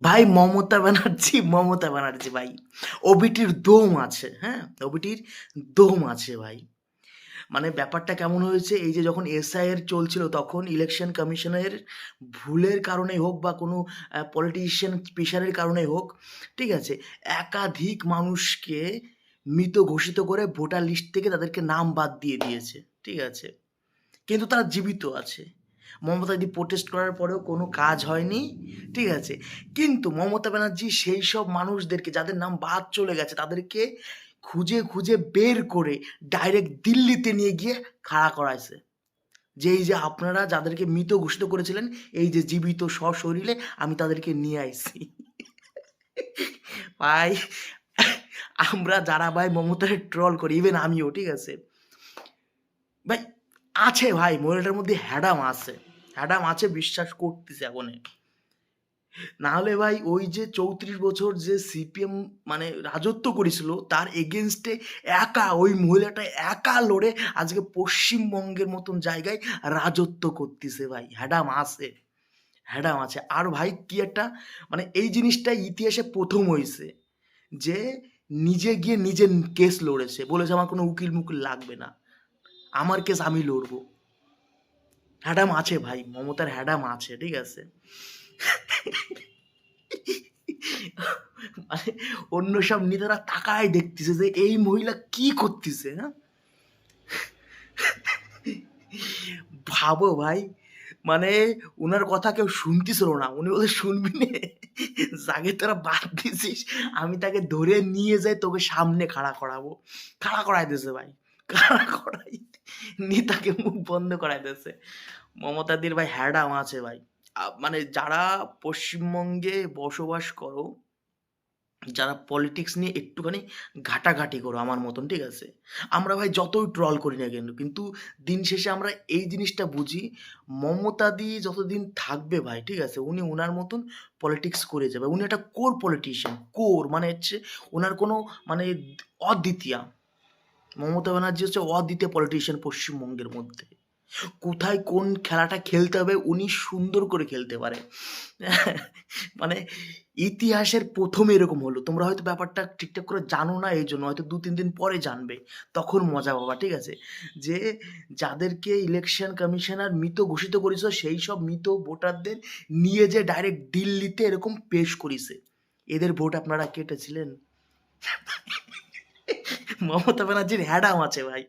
ভাই মমতা ব্যানার্জি ভাই, ওবিটির দম আছে, হ্যাঁ? ওবিটির দম আছে ভাই। মানে ব্যাপারটা কেমন হয়েছে, এই যে যখন এসআইআর চলছিল তখন ইলেকশন কমিশনের ভুলের কারণে হোক বা কোনো পলিটিশিয়ান প্রেশারের কারণে হোক, ঠিক আছে? একাধিক মানুষকে মৃত ঘোষিত করে ভোটার লিস্ট থেকে তাদেরকে নাম বাদ দিয়ে দিয়েছে, ঠিক আছে? কিন্তু তারা জীবিত আছে। মমতা দি প্রোটেস্ট করার পরেও কোনো কাজ হয়নি, ঠিক আছে? কিন্তু মমতা ব্যানার্জি সেই সব মানুষদেরকে যাদের নাম বাদ চলে গেছে তাদেরকে খুঁজে খুঁজে বের করে ডাইরেক্ট দিল্লিতে নিয়ে গিয়ে খাড়া করাইছে। যে এই যে আপনারা যাদেরকে মৃত ঘোষিত করেছিলেন, এই যে জীবিত সশরীরে আমি তাদেরকে নিয়ে আইছি। ভাই, আমরা যারা ভাই মমতাকে ট্রল করি, ইভেন আমিও, ঠিক আছে? ভাই আছে ভাই, মহিলাটার মধ্যে হ্যাডাম আছে, হ্যাডাম আছে, বিশ্বাস করতেছে এখনে। না হলে ভাই ওই যে 34 বছর যে সিপিএম মানে রাজত্ব করেছিল তার এগেনস্টে একা ওই মহিলাটা একা লড়ে আজকে পশ্চিমবঙ্গের মতন জায়গায় রাজত্ব করতেছে ভাই। হ্যাডাম আছে, হ্যাডাম আছে। আর ভাই কি একটা মানে এই জিনিসটা ইতিহাসে প্রথম হয়েছে যে নিজে গিয়ে নিজের কেস লড়েছে, বলেছে আমার কোনো উকিল মুকিল লাগবে না, আমার কেস আমি লড়বো। হ্যাডাম আছে ভাই, মমতার হ্যাডাম আছে, ঠিক আছে? মানে অন্য সব নেতারা তাকায় দেখতেছে যে এই মহিলা কি করতেছে, হ্যাঁ? ভাবো ভাই, মানে উনার কথা কেউ শুনতেছিল না, উনি বলে শুনবি নে, যাকে তোরা বাদ দিছিস আমি তাকে ধরে নিয়ে যাই তোকে সামনে খাড়া করাবো। খাড়া করাই দিয়েছে ভাই, খাড়া করাই নেতাকে মুখ বন্ধ করাই দিয়েছে। মমতাদির ভাই হ্যাডাম আছে ভাই। মানে যারা পশ্চিমবঙ্গে বসবাস করো, যারা পলিটিক্স নিয়ে একটুখানি ঘাটাঘাটি করো আমার মতন, ঠিক আছে? আমরা ভাই যতই ট্রল করি না কেন, কিন্তু দিন শেষে আমরা এই জিনিসটা বুঝি, মমতাদি যতদিন থাকবে ভাই, ঠিক আছে, উনি ওনার মতন পলিটিক্স করে যাবে। উনি একটা কোর পলিটিশিয়ান, কোর মানে হচ্ছে ওনার কোনো মানে অদ্বিতীয়া। মমতা ব্যানার্জি হচ্ছে অদ্বিতীয় পলিটিশিয়ান পশ্চিমবঙ্গের মধ্যে। কোথায় কোন খেলাটা খেলতে হবে উনি সুন্দর করে খেলতে পারে। মানে ইতিহাসের প্রথম এরকম হলো। তোমরা হয়তো ব্যাপারটা ঠিকঠাক করে জানো না, এই জন্য হয়তো 2-3 দিন পরে জানবে, তখন মজা পাবা, ঠিক আছে? যে যাদেরকে ইলেকশন কমিশনার মৃত ঘোষিত করেছিল সেই সব মৃত ভোটারদের নিয়ে যে ডাইরেক্ট দিল্লিতে এরকম পেশ করেছে। এদের ভোট আপনারা কেটেছিলেন? মমতা ব্যানার্জির হ্যাডাম আছে ভাই।